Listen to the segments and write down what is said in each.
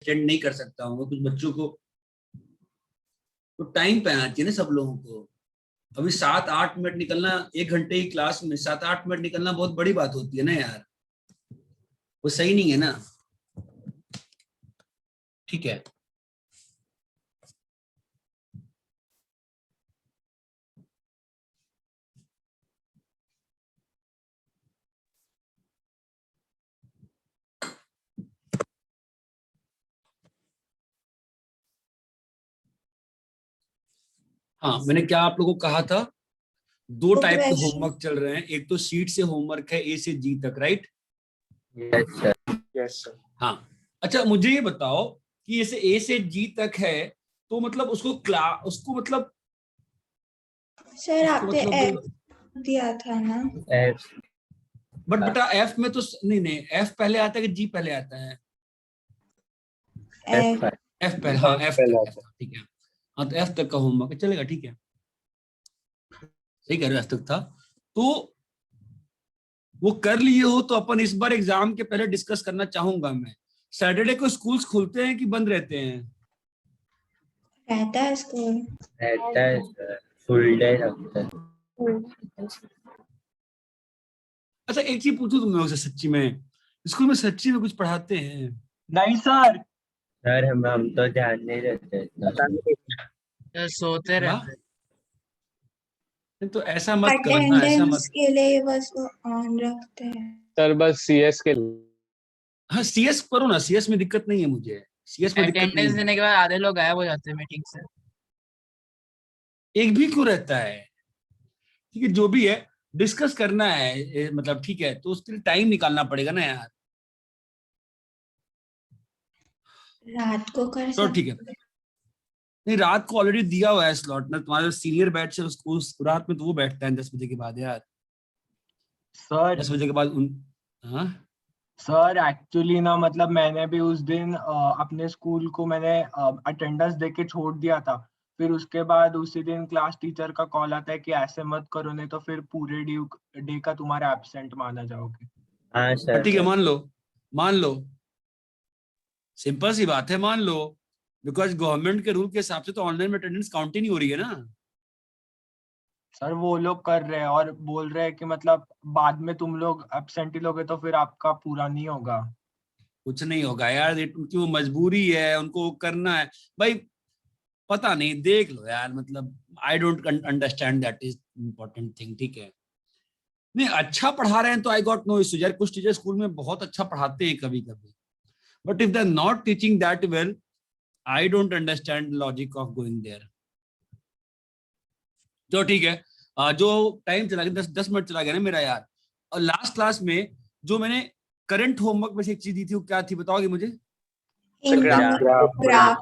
Attend नहीं कर सकता हूँ, कुछ बच्चों को तो टाइम पे आना चाहिए ना सब लोगों को। अभी 7-8 मिनट निकलना, 1 घंटे की क्लास में 7-8 मिनट निकलना बहुत बड़ी बात होती है ना यार, वो सही नहीं है ना। ठीक है, हाँ मैंने क्या आप लोगों को कहा था, 2 टाइप के होमवर्क चल रहे हैं, एक तो शीट से होमवर्क है A से G तक, right? Yes sir. Yes sir. हाँ, अच्छा मुझे ये बताओ कि जैसे A से G तक है तो मतलब उसको मतलब सर उसको आपने मतलब F दिया था ना? एफ। बट बेटा F में तो नहीं, F पहले आता है कि G पहले आता है? F। F पहले, हाँ F तक, ठीक है। हाँ तो F तक का होमवर्क चलेगा, ठीक है, सही कह रहे हो, F तक था तो वो कर लिए हो तो अपन इस बार एग्जाम के पहले डिस्कस करना चाहूंगा मैं। सैटरडे को स्कूल्स खुलते हैं कि बंद रहते हैं? रहता है स्कूल। रहता है सर, फुल डे रहता है। अच्छा एक चीज पूछूं तुम लोग से, सच्ची में स्कूल में सच्ची में कुछ पढ़ाते हैं? नहीं सर। सर हम तो ध्यान नहीं देते इतना। सोते क्या? रहते। नहीं, तो ऐसा मत करो ना, ऐसा अटेंडेंस मत। के लिए बस वो ऑन रखते हैं। सर बस CS के लिए। हाँ CS करो ना, CS में दिक्कत नहीं है मुझे, CS में दिक्कत नहीं अटेंडेंस है। देने के बाद आधे लोग गायब हो जाते हैं मीटिंग से। एक भी क्यों रहता है? ठीक है, जो भी है डिस्कस करना है मतलब ठीक है, तो उसके लिए टाइम निकालना पड़ेगा ना यार। रात को कर तो ठीक है, सकते हैं। नहीं रात को ऑलरेडी दिया हुआ है स्लॉट ना, तुम्हारे सीनियर बैच है उसको रात में, तो वो बैठता है 10 बजे के बाद यार, सर 10 बजे के बाद उन। हाँ सर एक्चुअली ना मतलब मैंने भी उस दिन अपने स्कूल को मैंने अटेंडेंस दे के छोड़ दिया था। फिर उसके बाद उसी दिन क्लास टीचर का कॉल आता है कि ऐसे मत करो नहीं तो फिर पूरे डे का तुम्हारा एब्सेंट माना जाओगे। हाँ सर। ठीक है, मान लो, सिंपल सी बात है, मान लो, बिकॉज गवर्नमेंट के रूल के हिसाब से तो ऑनलाइन में अटेंडेंस काउंट ही नहीं हो रही है ना। सर वो लोग कर रहे हैं और बोल रहे हैं कि मतलब बाद में तुम लोग एब्सेंट ही लोगे तो फिर आपका पूरा नहीं होगा। कुछ नहीं होगा यार, उनकी वो मजबूरी है, उनको वो करना है भाई। पता नहीं, देख लो यार, मतलब आई don't understand that is important thing, ठीक है। नहीं अच्छा पढ़ा रहे हैं तो आई गॉट नो इश्यू यार, कुछ टीचर स्कूल में बहुत अच्छा पढ़ाते हैं कभी कभी, but if they are not teaching that well, I don't understand logic of going there. तो ठीक है, जो टाइम चला गया, 10 10 मिनट चला गया ना मेरा यार। और लास्ट क्लास में जो मैंने करंट होमवर्क में से एक चीज दी थी, वो क्या थी बताओगे मुझे? ग्राफ ग्राफ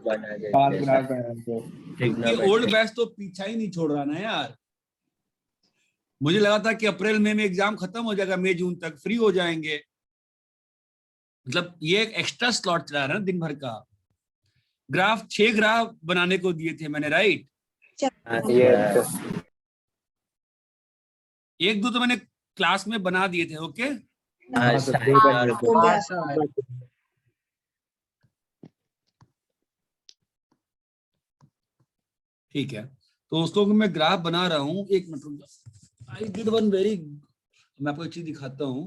बना देते। ये ओल्ड बैच तो पीछा ही नहीं छोड़ रहा ना यार। मुझे लगा था कि अप्रैल मई में एग्जाम खत्म हो जाएगा, मई जून तक फ्री हो जाएंगे, मतलब ये एक एक्स्ट्रा स्लॉट चला रहा है ना दिन भर का। ग्राफ 6 ग्राफ बनाने को दिए थे मैंने, राइट? एक दो तो मैंने क्लास में बना दिए थे, ओके। हाँ सर। ठीक है, तो उसको मैं ग्राफ बना रहा हूँ, एक मिनट रुक जाओ। आई डिड वन वेरी, मैं आपको एक चीज दिखाता हूँ।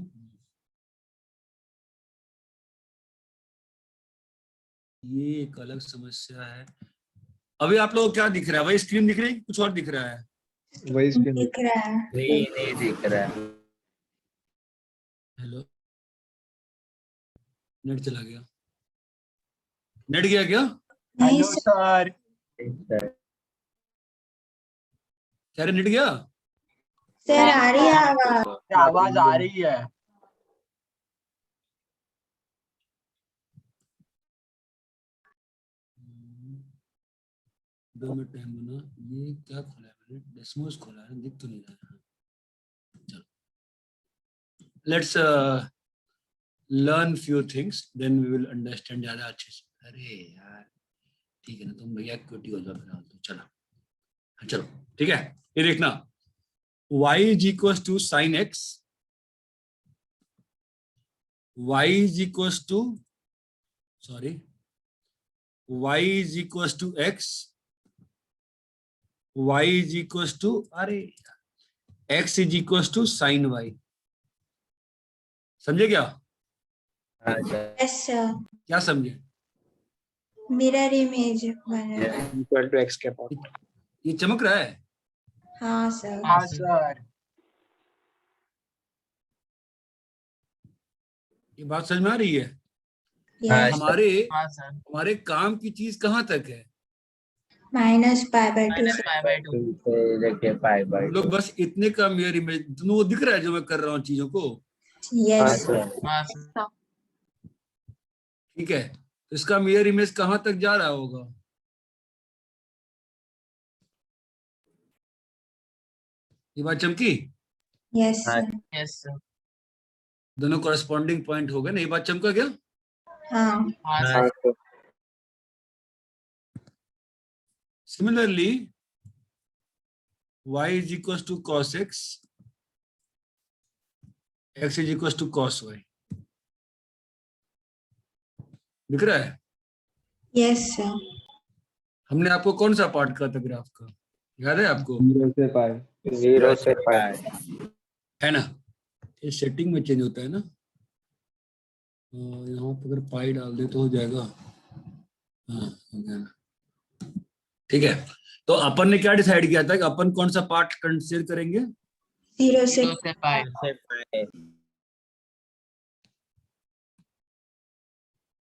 ये एक अलग समस्या है। अभी आप लोगों को क्या दिख रहा है? वही स्क्रीन दिख रही है कि कुछ और दिख रहा है? वही दिख रहा है। नहीं दिख रहा है। हेलो, नेट चला गया? नेट गया क्या? नहीं हेलो सर। कह रहे नेट गया? सर आ रही है आवाज। आवाज आ रही है। 2 मिनट टाइम बना। ये क्या खोला है मैंने? डेस्मोस खोला है, दिख तो नहीं रहा है। चलो, let's learn few things, then we will understand ज्यादा अच्छे से। अरे यार ठीक है ना, तुम भैया क्यूटी हो जाओ फिलहाल तो। चलो ठीक है, ये देखना, y is equals to sin x, y is equals to sorry, y is equal to x, y is equal to, अरे x is equal to sine y। समझे क्या? हाँ सर। यस सर, क्या समझे? मिरर इमेज बना। Equal to x के power. ये चमक रहा है? हाँ सर। हाँ सर। ये बात समझ में आ रही है? हाँ यस, सर। हाँ सर। हमारे काम की चीज कहाँ तक है? -π/2 माइनस सर। Pi by 2। फिर देखिए पाई बाय हम लोग 2। बस इतने का मिरर इमेज, तुम्हें वो दिख रहा है जो मैं कर रहा हूँ चीजों को? हाँ यस सर। हाँ सर। ठीक है, तो इसका मिरर इमेज कहाँ तक जा रहा होगा? ये बात चमकी? यस हाँ सर। Yes sir. दोनों कॉरेस्पॉन्डिंग पॉइंट हो गए ना? ये बात चमका क्या? हाँ हाँ हाँ sir. Sir. Similarly y is equal to cos x, x is equal to cos y। दिख रहा है? Yes sir. हमने आपको कौन सा पार्ट कहा था ग्राफ का, याद है आपको? 0 से पाई। 0 से पाई। है ना? ये सेटिंग में चेंज होता है ना। यहाँ पर अगर पाई डाल दे तो हो जाएगा। हाँ, हो गया ना। ठीक है, तो अपन ने क्या डिसाइड किया था कि अपन कौन सा पार्ट कंसीडर करेंगे? 0 से पाई। से पाई।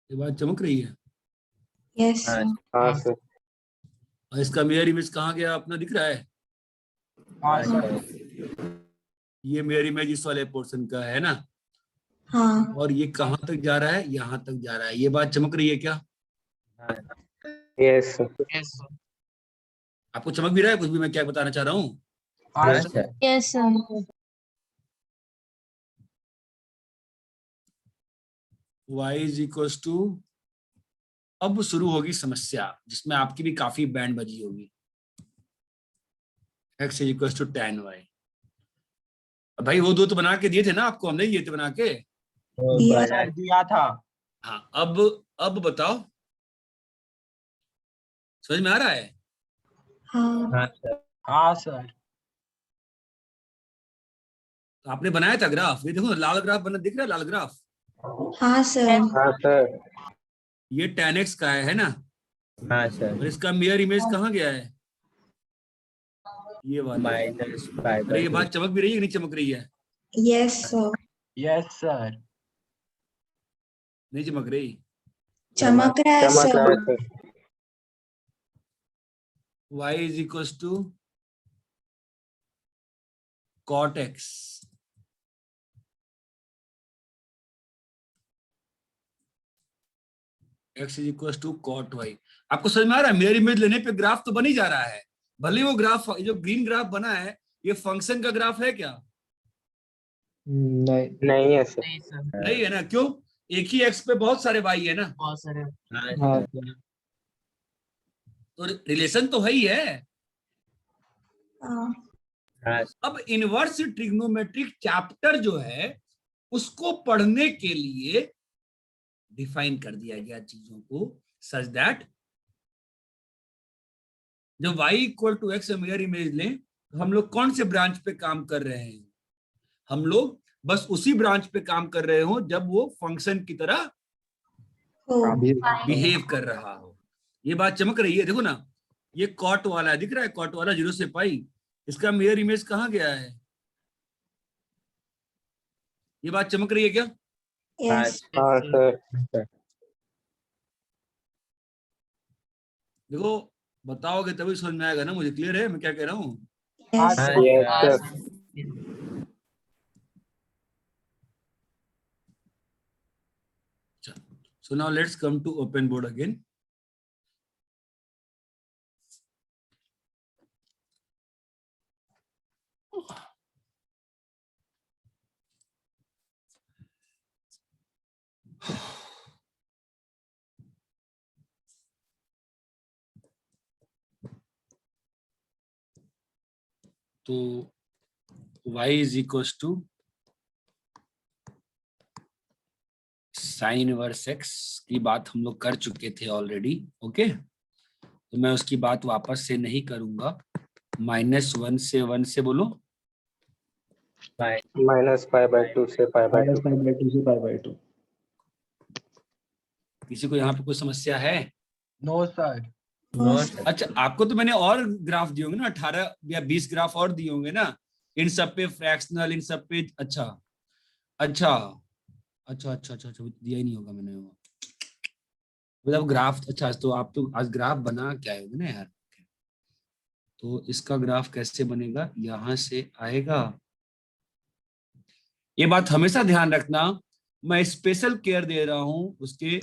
ये बात चमक रही है? यस हाँ सर। हाँ सर। और इसका मिरर इमेज कहाँ गया अपना, दिख रहा है? हाँ हाँ सर। सर। ये मिरर इमेज इस वाले पोर्शन का है ना, हाँ और ये कहाँ तक जा रहा है? यहाँ तक जा रहा है। ये बात चमक रही है क्या? Yes sir. Yes sir. आपको चमक भी रहा है कुछ भी मैं क्या बताना चाह रहा हूँ? हाँ हाँ sir. Sir. Yes sir. y is equal to, अब शुरू होगी समस्या जिसमें आपकी भी काफी बैंड बजी होगी। x is equal to tan y। भाई वो दो तो बना के दिए थे ना आपको, हमने दिए थे बना के। वो दिया बना। सर दिया था। हाँ, अब बताओ, समझ में आ रहा है? हाँ हाँ सर। हाँ सर। तो आपने बनाया था ग्राफ, ये देखो लाल ग्राफ बना, दिख रहा है लाल ग्राफ? हाँ सर। हाँ सर। ये tan x का है ना? हाँ और सर। इसका मिरर इमेज कहाँ गया है? ये वाला। माइनस पाई अरे बाय ये 2। बात चमक भी रही है कि नहीं चमक रही है? Yes sir. Yes sir. नहीं चमक रही? चमक रहा है चमक रहा है sir. Sir. y is equal to cot x, x is equal to cot y। आपको समझ में आ रहा है? मिरर इमेज लेने पे ग्राफ तो बन ही जा रहा है। भले वो ग्राफ, जो ग्रीन ग्राफ बना है, ये फंक्शन का ग्राफ है क्या? नहीं नहीं है सर। नहीं सर। नहीं है ना? क्यों? एक ही x पे बहुत सारे y है ना, बहुत सारे। हाँ हाँ सर। सर। तो रिलेशन तो है ही है। हाँ हाँ अब इनवर्स ट्रिग्नोमेट्रिक चैप्टर जो है उसको पढ़ने के लिए डिफाइन कर दिया गया चीजों को, सच दैट जब y इक्वल टू एक्स मिरर इमेज लें तो हम लोग कौन से ब्रांच पे काम कर रहे हैं? हम लोग बस उसी ब्रांच पे काम कर रहे हो जब वो फंक्शन की तरह हो बिहेव कर रहा हो। ये बात चमक रही है? देखो ना, ये कॉट वाला है, दिख रहा है? कॉट वाला 0 से पाई, इसका मिरर इमेज कहाँ गया है? ये बात चमक रही है क्या? यस हाँ सर। देखो, बताओगे तभी समझ में आएगा ना, मुझे क्लियर है मैं क्या कह रहा हूँ? हाँ यस सर। यस हाँ sir. Sir. So now let's come to open board again. तो y is equals to sine inverse x की बात हम लोग कर चुके थे ऑलरेडी। ओके, तो मैं उसकी बात वापस से नहीं करूंगा। -1 से 1 से बोलो। -π/2 से π/2 -π/2 से π/2। किसी को यहाँ पे कोई समस्या है? No sir. नो अच्छा, आपको तो मैंने और ग्राफ दिए होंगे ना, 18 या 20 ग्राफ और दिए होंगे ना, इन सब पे फ्रैक्शनल, इन सब पे। अच्छा अच्छा अच्छा अच्छा अच्छा अच्छा, दिया ही नहीं होगा मैंने वो, मतलब ग्राफ। अच्छा, तो आप तो आज ग्राफ बना क्या है ना यार। तो इसका ग्राफ कैसे बनेगा, यहां से आएगा। ये बात हमेशा ध्यान रखना, मैं स्पेशल केयर दे रहा हूं उसके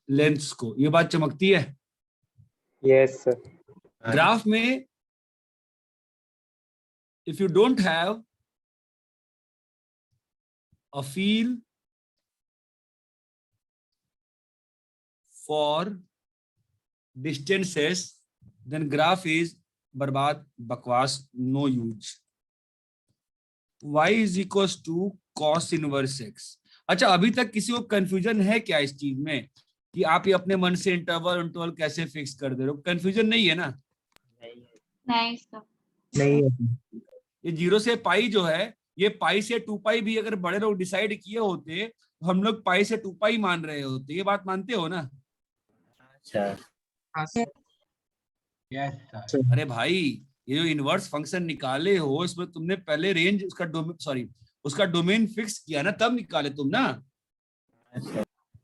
लेंस को। ये बात चमकती है। Yes sir. ग्राफ में if you don't have a feel for distances, then graph is बर्बाद, बकवास, no use. y is equals to cos inverse x. अच्छा, अभी तक किसी को कंफ्यूजन है क्या इस चीज में कि आप ये अपने मन से इंटरवल कैसे फिक्स कर दे रहे हो? कंफ्यूजन नहीं है ना? नहीं सर। नहीं है। ये 0 से पाई जो है, ये पाई से 2π भी अगर बड़े लोग डिसाइड किए होते तो हम लोग पाई से 2π मान रहे होते। ये बात मानते हो ना? अच्छा यस सर। अरे भाई, ये जो इनवर्स फंक्शन निकाले हो, इसमें तुमने पहले रेंज उसका उसका डोमेन फिक्स किया ना, तब निकाले तुम ना।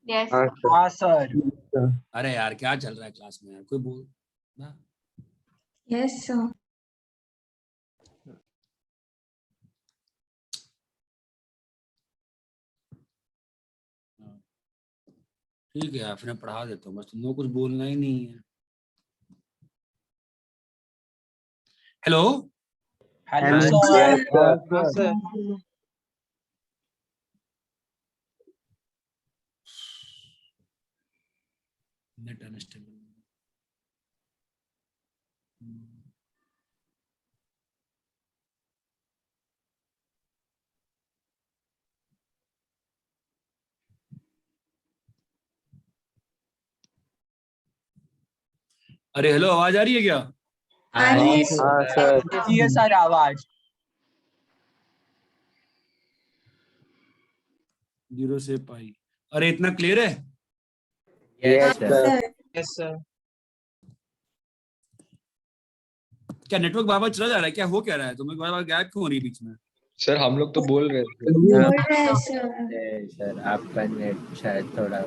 यस हाँ सर। अरे यार, क्या चल रहा है क्लास में यार, कोई बोल ना। Yes sir. ठीक है, फिर मैं पढ़ा देता हूँ, बस तुम लोग कुछ बोलना ही नहीं है। Hello hello sir. Net unstable. अरे हेलो, आवाज आ रही है क्या? आ रही है हाँ सर। ये सर आवाज। 0 से पाई। अरे इतना क्लियर है? Yes sir. Sir. Yes sir. क्या नेटवर्क बार चला जा रहा है? क्या हो क्या रहा है? तुम्हें बार गैप क्यों हो रही है बीच में? सर हम लोग तो बोल रहे थे। बोल रहे हैं सर। सर आपका नेट शायद थोड़ा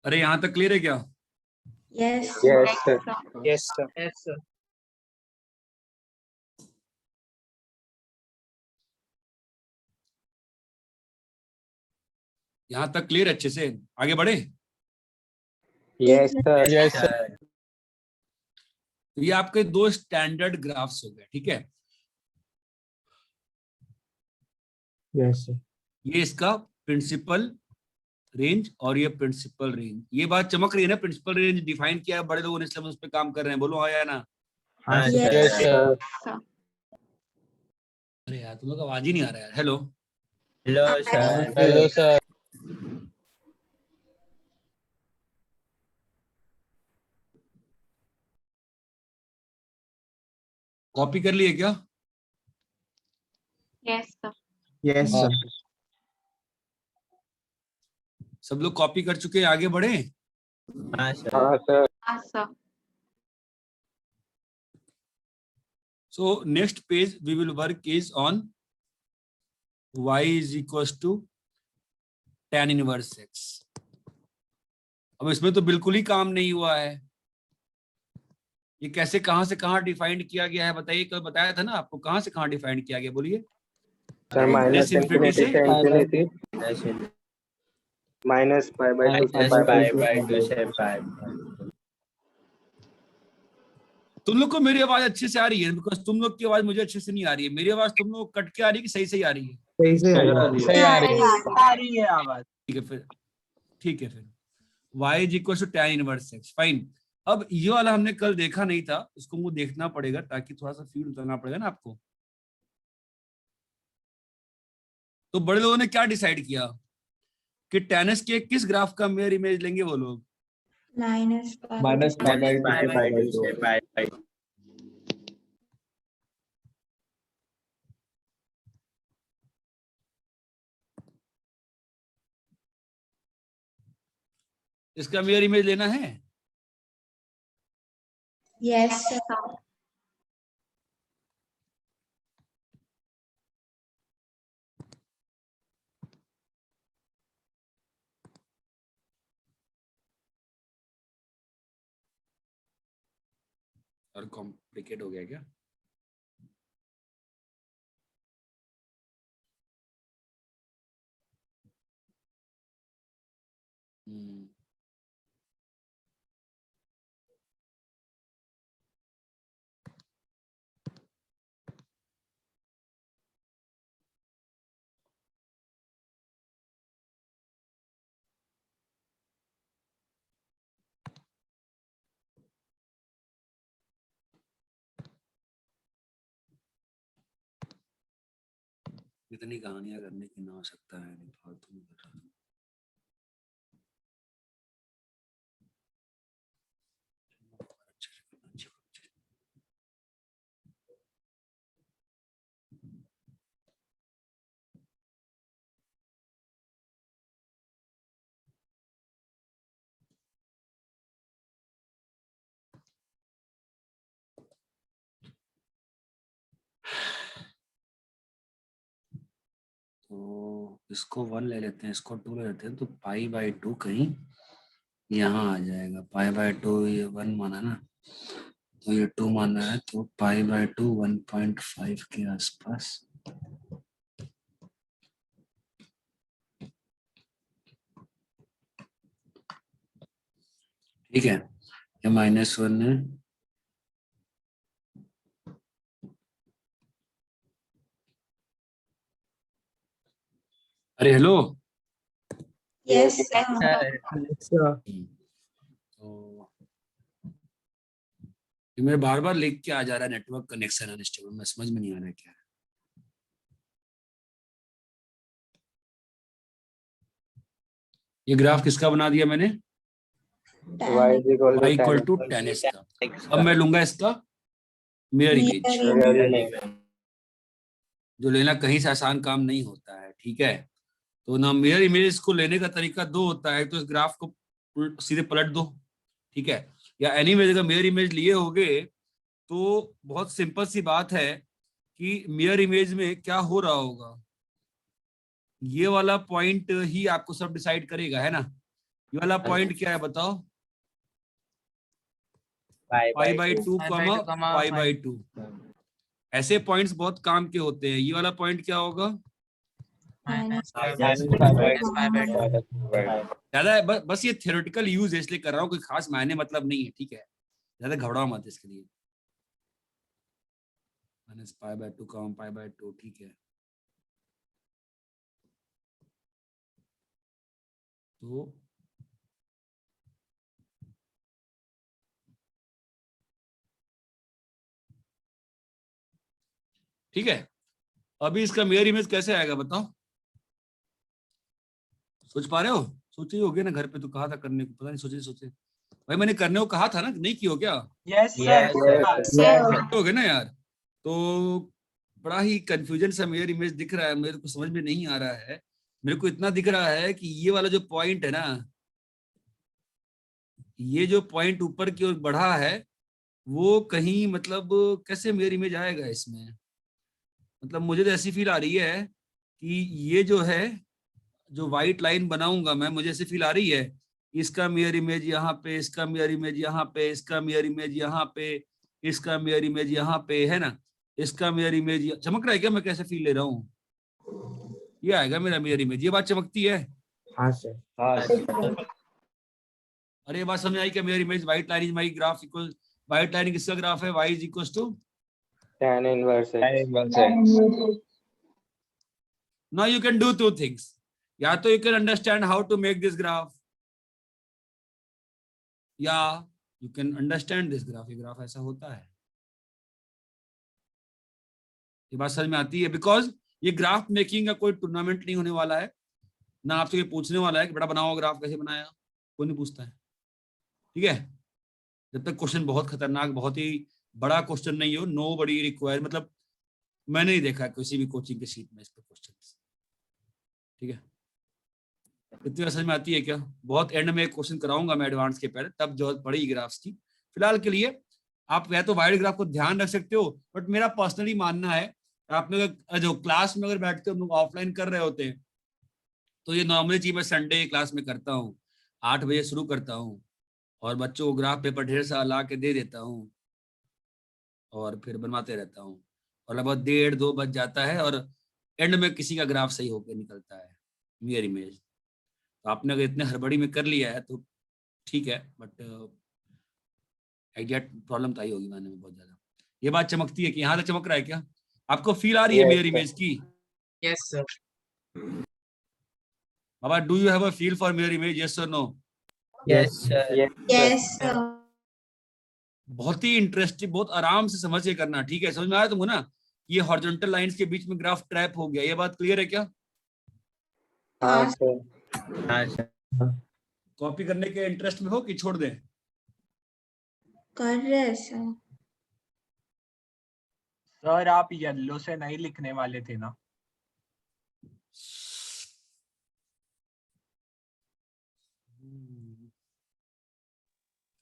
अरे यहाँ तक क्लियर है क्या? Yes yes sir. Yes sir. Yes sir. यहाँ तक क्लियर अच्छे से? आगे बढ़े? Yes sir. Yes sir. तो ये आपके दो स्टैंडर्ड ग्राफ्स हो गए, ठीक है। Yes sir. ये इसका प्रिंसिपल रेंज और ये प्रिंसिपल रेंज। ये बात चमक रही है ना? प्रिंसिपल रेंज डिफाइन किया है बड़े लोगों ने, इसलिए हम उस पर काम कर रहे हैं। बोलो हाँ या ना? हाँ यस सर। अरे यार, तुम लोग का आवाज ही नहीं आ रहा है। Hello hello sir. Hello sir. Copy कर लिए क्या? Yes sir. Yes sir. सब लोग कॉपी कर चुके हैं, आगे बढ़े? हाँ सर। हाँ सर। हाँ sir. So next page we will work is on y is equals to tan inverse x. अब इसमें तो बिल्कुल ही काम नहीं हुआ है। ये कैसे, कहां से कहां डिफाइंड किया गया है बताइए? कल बताया था ना आपको, कहां से कहां डिफाइंड किया गया? बोलिए। सर माइनस इन्फिनिटी से इन्फिनिटी माइनस π/2 से π/2 से तुम लोग को मेरी आवाज अच्छे से आ रही है? बिकॉज तुम लोग की आवाज मुझे अच्छे से नहीं आ रही है। मेरी आवाज तुम लोग कट के आ रही है कि सही सही आ रही है? सही से आ रही है आवाज। ठीक है फिर, ठीक है फिर। y is equals to tan inverse x. Fine. अब ये वाला हमने कल देखा नहीं था, इसको मुझे देखना पड़ेगा ताकि थोड़ा सा फील उतरना पड़ेगा ना आपको। तो बड़े लोगों ने क्या डिसाइड किया कि टेनिस के किस ग्राफ का मिरर इमेज लेंगे वो लोग? minus minus pi by 2 इसका मिरर इमेज लेना है। yes sir. और कॉम्प्लिकेट हो गया क्या? इतनी कहानियां करने की ना आवश्यकता है, नहीं फालतू में कर रहा हूं। तो इसको 1 ले लेते हैं, इसको 2 ले लेते हैं, तो पाई बाय 2 कहीं यहाँ आ जाएगा। पाई बाय 2 ये 1 माना ना, तो ये 2 माना है, तो पाई बाय 2 1.5 के आसपास। ठीक है, ये -1 है। अरे हेलो, yes sir. sir. तो ये मेरे बार बार लिख के आ जा रहा है नेटवर्क कनेक्शन अनस्टेबल, मैं समझ में नहीं आ रहा है क्या है। ये ग्राफ किसका बना दिया मैंने? Y is equal y to equal to 10 10 इसका। अब मैं लूंगा इसका मिरर इमेज, Mirror image. जो लेना कहीं से आसान काम नहीं होता है। ठीक है, तो ना मिरर इमेज को लेने का तरीका दो होता है, तो इस ग्राफ को सीधे पलट दो। ठीक है, या एनीवेज अगर मिरर इमेज लिए होगे तो बहुत सिंपल सी बात है कि मिरर इमेज में क्या हो रहा होगा, ये वाला पॉइंट ही आपको सब डिसाइड करेगा, है ना। ये वाला पॉइंट क्या है बताओ? Pi by 2 pi by 2। ऐसे पॉइंट्स बहुत काम के होते हैं। ये वाला पॉइंट क्या होगा? minus ज्यादा बस ये थ्योरेटिकल यूज है इसलिए कर रहा हूँ, कोई खास मायने मतलब नहीं है। ठीक है, ज्यादा घबराओ मत इसके लिए। -π/2 π/2, ठीक है। तो ठीक है, अभी इसका मिरर इमेज कैसे आएगा बताओ? सोच पा रहे हो? सोचे ही होगे ना घर पे, तो कहा था करने को, पता नहीं सोचे भाई मैंने करने को कहा था ना, नहीं किया क्या? Yes sir. हो गए ना यार। तो बड़ा ही कंफ्यूजन सा मिरर इमेज दिख रहा है, मेरे को समझ में नहीं आ रहा है। मेरे को इतना दिख रहा है कि ये वाला जो पॉइंट है ना, ये जो पॉइंट ऊपर की ओर बढ़ा है, वो कहीं मतलब कैसे मिरर इमेज आएगा इसमें? मतलब मुझे तो ऐसी फील आ रही है कि ये जो है, जो व्हाइट लाइन बनाऊंगा मैं, मुझे ऐसी फील आ रही है इसका मिरर इमेज यहाँ पे, इसका मिरर इमेज यहाँ पे, इसका मिरर इमेज यहाँ पे, इसका मिरर इमेज यहाँ पे, है ना। इसका मिरर इमेज चमक रहा है क्या? मैं कैसे फील ले रहा हूँ? ये आएगा मेरा मिरर इमेज। ये बात चमकती है? हाँ सर। अरे ये बात समझ आई क्या? Mirror image white line is my graph equal, white line किसका ग्राफ है? y is equal to tan inverse x. now you can do two things. या तो you can understand how to make this graph, या you can understand this graph, ये graph ऐसा होता है। ये बात समझ में आती है? बिकॉज ये ग्राफ मेकिंग का कोई टूर्नामेंट नहीं होने वाला है, ना आपसे ये पूछने वाला है कि बेटा बनाओ ग्राफ कैसे बनाया, कोई नहीं पूछता है, ठीक है। जब तक क्वेश्चन बहुत खतरनाक, बहुत ही बड़ा क्वेश्चन नहीं हो, नो बड़ी रिक्वायर, मतलब मैंने नहीं देखा किसी भी कोचिंग के शीट में इस पे क्वेश्चन, ठीक है। इतनी समझ में आती है क्या? बहुत एंड में एक क्वेश्चन कराऊंगा मैं एडवांस के पहले, तब जरूरत पड़ेगी ग्राफ्स की। फिलहाल के लिए आप या तो वाइड ग्राफ को ध्यान रख सकते हो, बट मेरा पर्सनली मानना है आपने जो क्लास में अगर बैठते हो, हम लोग ऑफलाइन कर रहे होते हैं, तो ये नॉर्मली चीज मैं संडे क्लास में करता हूँ, 8 बजे शुरू करता हूँ और बच्चों को ग्राफ पेपर ढेर सारा ला के दे देता हूँ और फिर बनवाते रहता हूँ, और लगभग 1:30-2 बज जाता है और एंड में किसी का ग्राफ सही होकर निकलता है, मिरर इमेज। तो आपने अगर इतने हड़बड़ी में कर लिया है तो ठीक है, बट एग्जैक्ट प्रॉब्लम तो आई होगी मानने में बहुत ज्यादा। ये बात चमकती है कि यहाँ तक चमक रहा है क्या? आपको फील आ रही है Yes, मिरर sir. इमेज की? Yes, sir. Baba, do you have a feel for mirror image, yes और no? Yes, sir. Yes, Yes, sir. बहुत ही इंटरेस्टिंग, बहुत आराम से समझ के करना, ठीक है। समझ में आया तुमको ना? ये हॉरिजॉन्टल लाइंस के बीच में ग्राफ ट्रैप हो गया, ये बात क्लियर है क्या? हाँ हाँ, sir. हाँ सर। कॉपी करने के इंटरेस्ट में हो कि छोड़ दें? कर रहे हैं सर। सर आप येलो से नहीं लिखने वाले थे ना?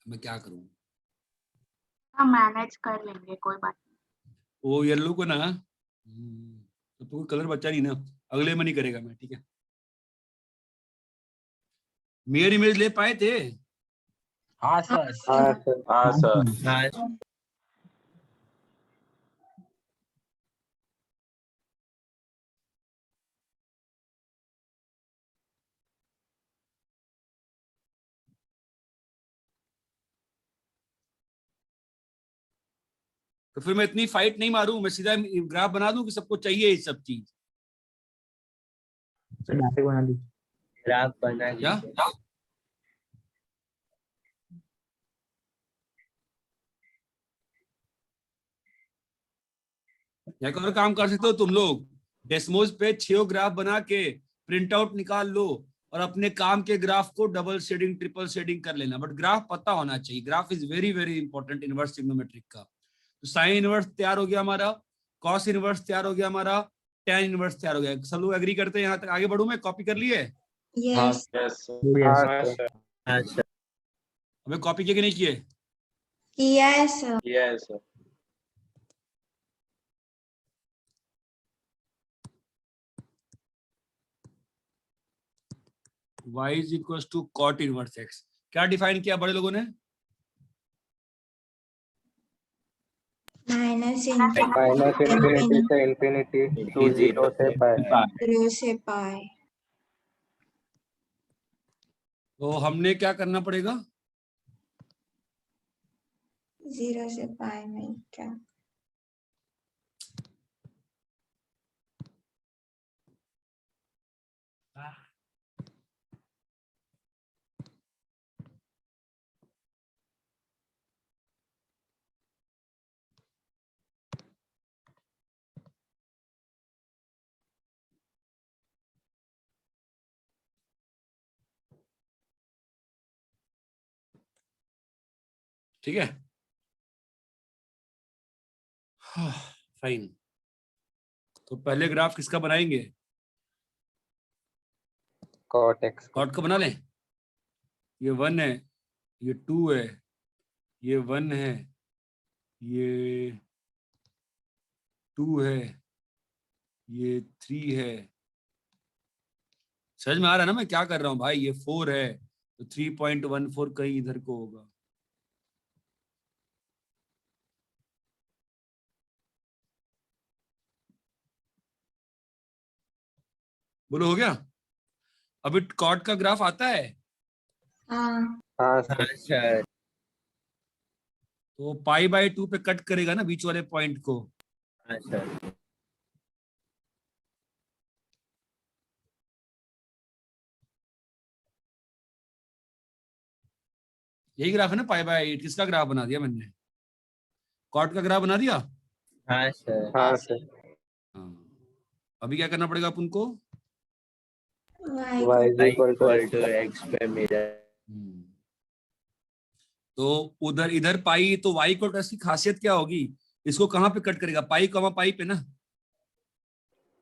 मैं क्या करूं? हम मैनेज कर लेंगे, कोई बात नहीं। वो येलो को ना, तो कोई कलर बचा नहीं ना, अगले में नहीं करेगा मैं, ठीक है। मिरर इमेज ले पाए थे? हाँ सर। हाँ sir. हाँ सर। हाँ. तो फिर मैं इतनी फाइट नहीं मारूं, मैं सीधा ग्राफ बना दूं कि सबको चाहिए ये सब चीज? ग्राफ बना क्या? लीजिए। एक और काम कर सकते हो तुम लोग, डेस्मोज पे 6 ग्राफ बना के प्रिंट आउट निकाल लो और अपने काम के ग्राफ को डबल शेडिंग ट्रिपल शेडिंग कर लेना, बट ग्राफ पता होना चाहिए। Graph is very very important inverse trigonometric का। तो साइन इनवर्स तैयार हो गया हमारा, कॉस इनवर्स तैयार हो गया हमारा, tan इनवर्स तैयार हो गया। सब लोग एग्री करते हैं? यहाँ तक आगे बढ़ू मैं? कॉपी कर लिए? हाँ Yes, हाँ sir. हाँ सर। हमें कॉपी किए कि नहीं किए? किया है sir. Yes sir. y is equal to cot inverse x। क्या डिफाइन किया बड़े लोगों ने? माइनस Minus infinity से infinity to 0 से pi. 0 से पाई। तो हमने क्या करना पड़ेगा? 0 से पाई में क्या? ठीक है, फाइन। तो पहले ग्राफ किसका बनाएंगे? Cot x. कॉट का बना लें। ये 1 है, ये 2 है, ये 1 है, ये 2 है, ये 3 है। समझ में आ रहा है ना मैं क्या कर रहा हूँ भाई? ये 4 है तो 3.14 कहीं इधर को होगा। बोलो हो गया? अभी कॉट का ग्राफ आता है हाँ, हाँ sir. हाँ सर। तो π/2 पे कट करेगा ना बीच वाले पॉइंट को। हाँ सर। यही ग्राफ है ना, पाई बाय 8। किसका ग्राफ बना दिया मैंने? कॉट का ग्राफ बना दिया। हाँ सर। हाँ सर। हाँ, अभी क्या करना पड़ेगा अपन को? y y को is equal to equal x। To x पे मिरर। तो उधर इधर पाई, तो y को टेस्ट की खासियत क्या होगी? इसको कहाँ पे कट करेगा? पाई कमा पाई पे ना।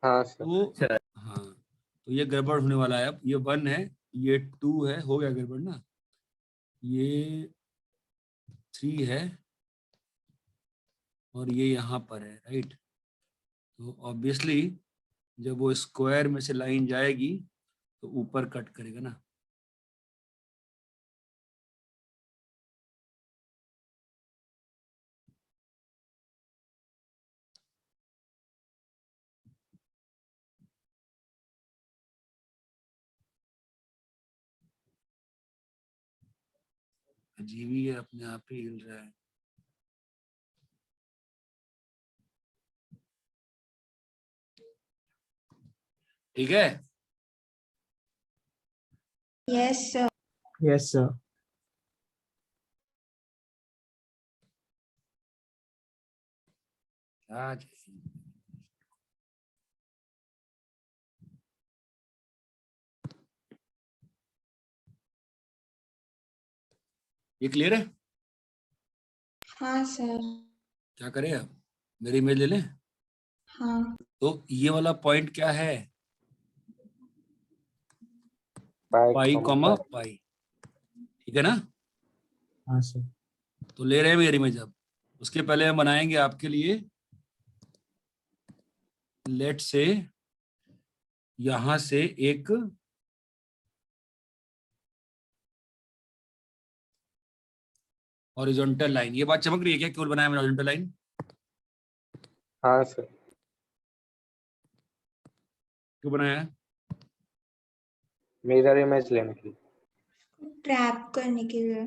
हाँ सर। तो हाँ, तो ये गड़बड़ होने वाला है। अब ये 1 है, ये 2 है, हो गया गड़बड़ ना। ये 3 है और ये यहाँ पर है, राइट। तो ऑब्वियसली जब वो स्क्वायर में से लाइन जाएगी तो ऊपर कट करेगा ना। अजीब ही है, अपने आप ही हिल रहा है। ठीक है। yes sir yes sir. आज ये क्लियर है? हाँ सर। क्या करें अब? मेरी इमेज ले लें। हाँ तो ये वाला पॉइंट क्या है? पाई पाई कॉमा पाई। पाई, ठीक है ना? हाँ सर। तो ले रहे हैं मेरी इमेज। अब उसके पहले हम बनाएंगे आपके लिए, लेट से यहां से एक हॉरिजॉन्टल लाइन। ये बात चमक रही है क्या? क्यों बनाया मैंने हॉरिजॉन्टल लाइन? हाँ सर। क्यों बनाया है? मिरर इमेज लेने के लिए। ट्रैप करने के लिए।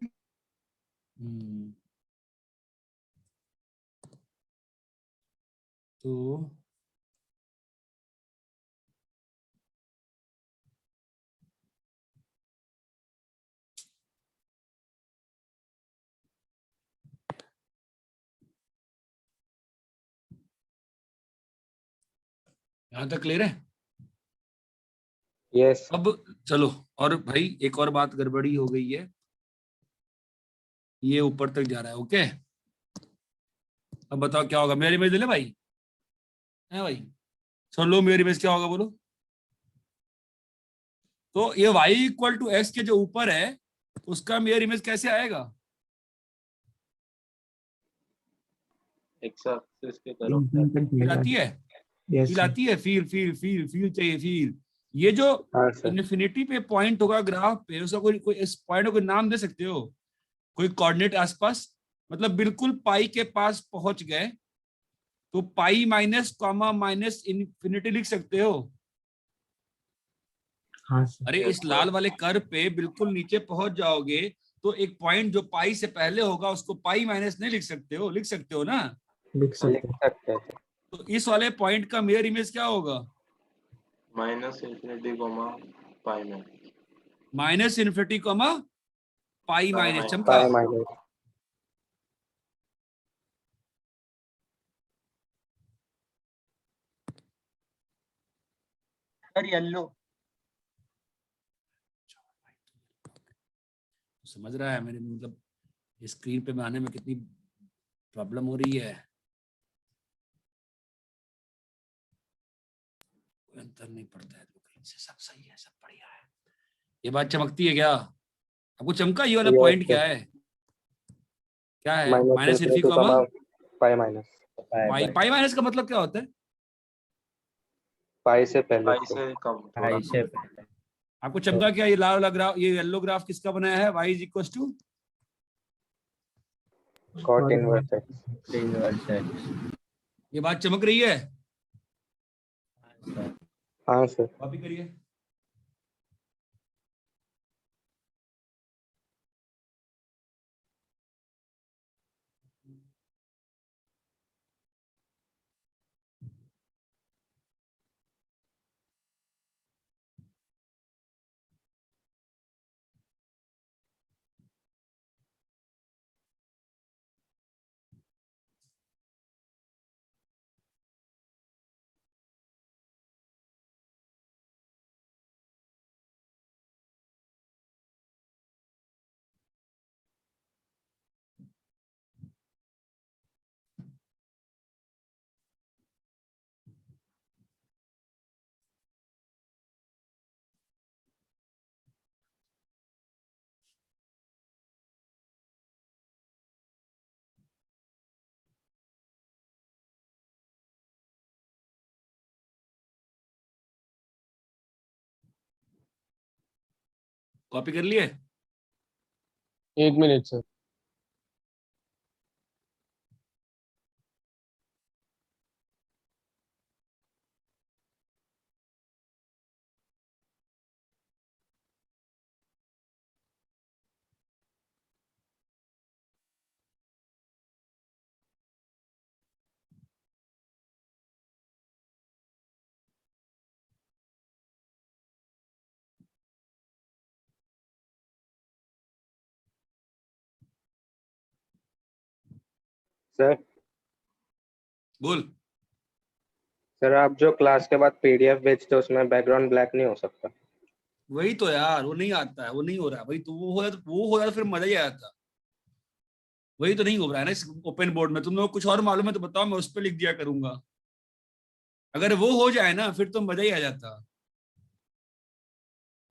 तो यहां तक क्लियर है? यस। अब चलो, और भाई एक और बात गड़बड़ी हो गई है, ये ऊपर तक जा रहा है। ओके, अब बताओ क्या होगा? मेरी इमेज ले ले भाई, है भाई? चलो मेरी इमेज क्या होगा बोलो? तो ये y इक्वल टू एक्स के जो ऊपर है उसका मेयर इमेज कैसे आएगा? एक्स एक्सिस के करो। फील आती है? Yes feel sir. आती है? फील फील फील फील चाहिए, फील। ये जो हाँ सर। इन्फिनिटी पे पॉइंट होगा ग्राफ पे, उसका कोई इस पॉइंट को कोई नाम दे सकते हो? कोई कोऑर्डिनेट आसपास, मतलब बिल्कुल पाई के पास पहुंच गए तो pi minus comma minus infinity लिख सकते हो। हाँ सर। अरे इस लाल वाले कर्व पे बिल्कुल नीचे पहुंच जाओगे तो एक पॉइंट जो पाई से पहले होगा उसको पाई माइनस नहीं लिख सकते हो? लिख सकते हो ना? लिख लिख सकते हैं। सकते हैं। तो इस वाले पॉइंट का मिरर इमेज क्या होगा? माइनस इन्फिनिटी कोमा पाई में। Minus infinity comma pi minus. चमका? Pi minus. Sir yellow. समझ रहा है मेरे, मतलब स्क्रीन पे आने में कितनी प्रॉब्लम हो रही है? कोई अंतर नहीं पड़ता है, कहीं से सब सही है, सब बढ़िया है। ये बात चमकती है क्या आपको? चमका ये वाला पॉइंट क्या है? क्या है? Minus minus infi infinity comma pi minus. Pi. Pi minus का मतलब क्या होता है? पाई से पहले पाई से कम थोड़ा पाई से से। आपको चमका क्या? ये लाल वाला ग्राफ, ये येलो ग्राफ किसका बनाया है? y is equal to cot inverse x. Inverse x. ये बात चमक रही है? हाँ सर। कॉपी करिए। कॉपी कर लिए? 1 मिनट सर। सर बोल। सर आप जो क्लास के बाद पीडीएफ भेजते हो उसमें बैकग्राउंड ब्लैक नहीं हो सकता? वही तो यार, वो नहीं आता है, वो नहीं हो रहा भाई। तो वो हो जाता, वो हो जाता फिर मजा ही आता। वही तो नहीं हो रहा है ना इस ओपन बोर्ड में। तुम लोग को कुछ और मालूम है तो बताओ, मैं उस पर लिख दिया करूंगा। अगर वो हो जाए ना फिर तो मजा ही आ जाता।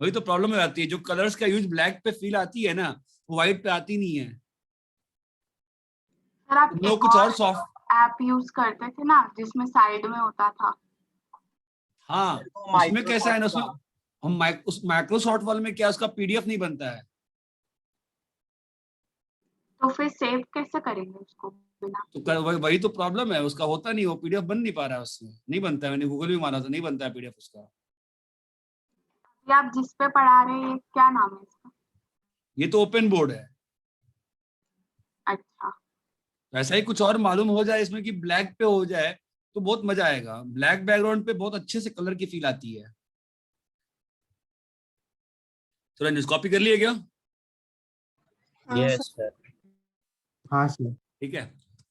वही तो प्रॉब्लम हो जाती है, जो कलर्स का यूज ब्लैक पे फील आती है ना, वो व्हाइट पे आती नहीं है। सर आप तुम लोग एक कुछ और और सॉफ्ट। ऐप यूज करते थे ना जिसमें साइड में होता था। हाँ, वो उसमें कैसा है ना, माइक्रोसॉफ्ट उसमें का। हम उस माइक्रोसॉफ्ट वाले में क्या उसका पीडीएफ नहीं बनता है। तो फिर सेव कैसे करेंगे उसको बिना? तो वही तो प्रॉब्लम है, उसका होता नहीं, वो पीडीएफ बन नहीं पा रहा है, उसमें नहीं बनता है। मैंने गूगल भी मारा था, नहीं बनता है पीडीएफ उसका। ये आप जिस पे पढ़ा रहे हैं, ये क्या नाम है इसका? ये तो ओपन बोर्ड है। अच्छा। वैसा ही कुछ और मालूम हो जाए इसमें कि ब्लैक पे हो जाए तो बहुत मजा आएगा। ब्लैक बैकग्राउंड पे बहुत अच्छे से कलर की फील आती है। तो रंजित कॉपी कर लिए क्या? हाँ सर। Yes sir. हाँ सर। ठीक है,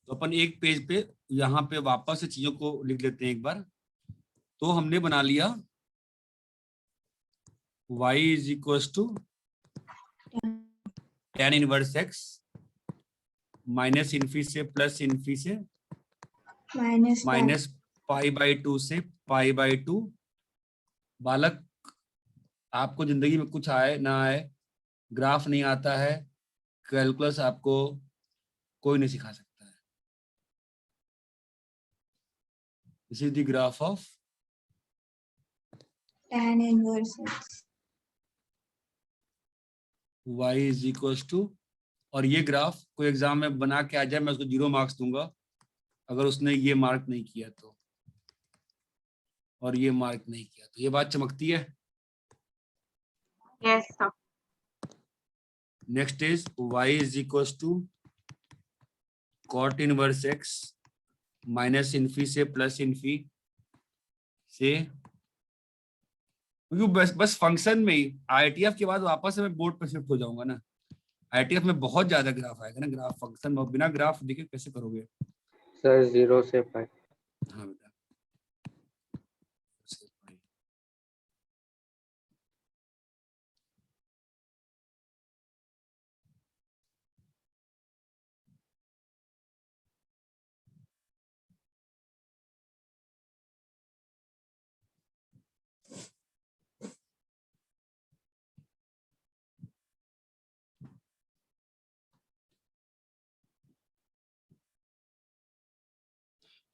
तो अपन एक पेज पे यहाँ पे वापस से चीजों को लिख लेते हैं एक बार। तो हमने बना लिया y is equal to tan inverse x minus infi से प्लस इन्फी से माइनस माइनस π/2 से π/2। बालक, आपको जिंदगी में कुछ आए ना आए, ग्राफ नहीं आता है, कैलकुलस आपको कोई नहीं सिखा सकता है। This is the graph of tan inverse x। y is equal to, और ये ग्राफ कोई एग्जाम में बना के आ जाए मैं उसको 0 मार्क्स दूंगा अगर उसने ये मार्क नहीं किया तो, और ये मार्क नहीं किया तो। ये बात चमकती है। Yes sir. Next is y is equal to cot inverse x minus infi से प्लस इन्फी से, क्योंकि बस फंक्शन में ही आईटीएफ के बाद वापस से मैं बोर्ड पर शिफ्ट हो जाऊंगा ना। आईटीएफ में बहुत ज्यादा ग्राफ आएगा ना, ग्राफ फंक्शन में बिना ग्राफ देखे कैसे करोगे? सर 0 से 5। हाँ बेटा।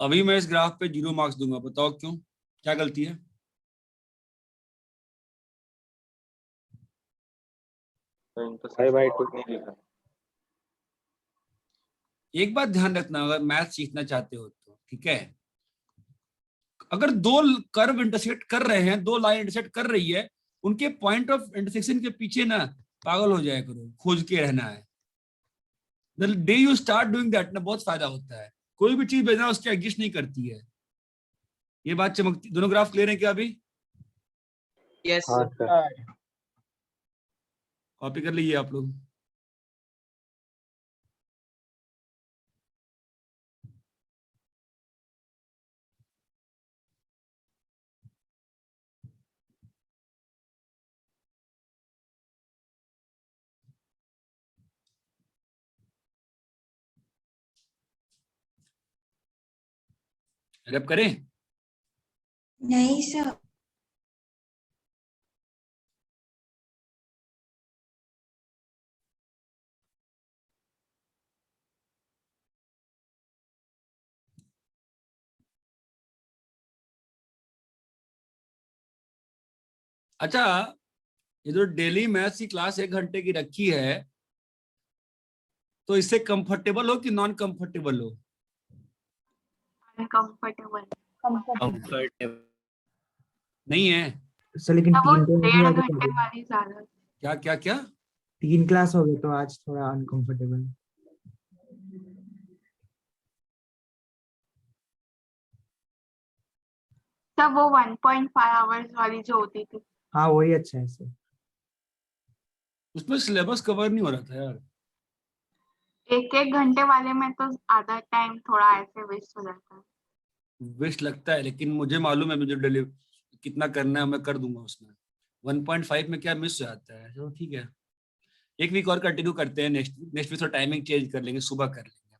अभी मैं इस ग्राफ पे 0 मार्क्स दूंगा, बताओ क्यों, क्या गलती है? तो 5/2 नहीं लिखा। एक बात ध्यान रखना, अगर मैथ सीखना चाहते हो तो, ठीक है, अगर दो कर्व इंटरसेक्ट कर रहे हैं, दो लाइन इंटरसेक्ट कर रही है, उनके पॉइंट ऑफ इंटरसेक्शन के पीछे ना पागल हो जाया करो, खोज के रहना है। The day you start doing that ना बहुत फायदा होता है। कोई भी चीज बिना उसके एग्जिस्ट नहीं करती है। ये बात चमकती। दोनों ग्राफ क्लियर है क्या अभी? यस हाँ सर। सर। कॉपी कर लीजिए आप लोग। रैप करें? नहीं सर। अच्छा, ये जो डेली मैथ्स की क्लास 1 घंटे की रखी है, तो इससे कंफर्टेबल हो कि नॉन कंफर्टेबल हो? अनकंफर्टेबल। कंफर्टेबल। नहीं है? सर लेकिन वो 3 तो डेढ़ आज घंटे वाली ज्यादा। क्या क्या क्या? 3 क्लास हो गए तो आज थोड़ा अनकंफर्टेबल। तब वो 1.5 आवर्स वाली जो होती थी। हाँ वही अच्छा है सर। उसमें सिलेबस कवर नहीं हो रहा था यार। 1-1 घंटे वाले में तो आधा टाइम थोड़ा ऐसे वेस्ट हो जाता है। वेस्ट लगता है, लेकिन मुझे मालूम है मुझे डेली कितना करना है, मैं कर दूंगा उसमें। 1.5 में क्या मिस हो जाता है? चलो ठीक है, 1 वीक और कंटिन्यू करते हैं। नेक्स्ट वीक थोड़ा टाइमिंग चेंज कर लेंगे, सुबह कर लेंगे,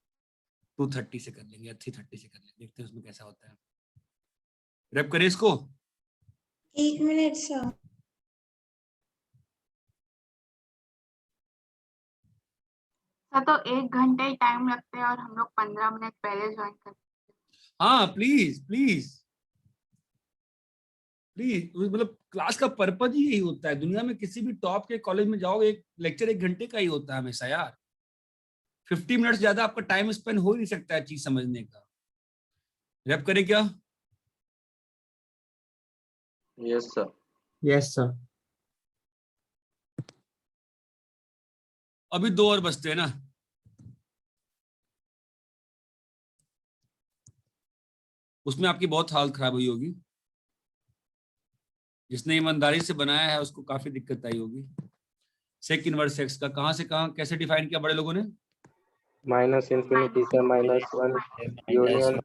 2:30 से कर लेंगे या 3:30 से कर लेंगे, देखते हैं उसमें कैसा होता है। रैप करें इसको। 1 मिनट सर। सर तो 1 घंटे ही टाइम लगते हैं और हम लोग 15 मिनट पहले ज्वाइन करते हैं। हाँ प्लीज प्लीज प्लीज, मतलब क्लास का पर्पज ही यही होता है। दुनिया में किसी भी टॉप के कॉलेज में जाओगे, एक लेक्चर 1 घंटे का ही होता है हमेशा यार। 50 मिनट ज्यादा आपका टाइम स्पेंड हो ही नहीं सकता है चीज समझने का। रैप करें क्या? Yes sir. Yes sir. अभी 2 और बचते हैं ना। उसमें आपकी बहुत हालत खराब हुई होगी। जिसने ईमानदारी से बनाया है उसको काफी दिक्कत आई होगी। सेक इनवर्स एक्स का कहां से कहां कैसे डिफाइन किया बड़े लोगों ने? -इंफिनिटी से -1, यूनियन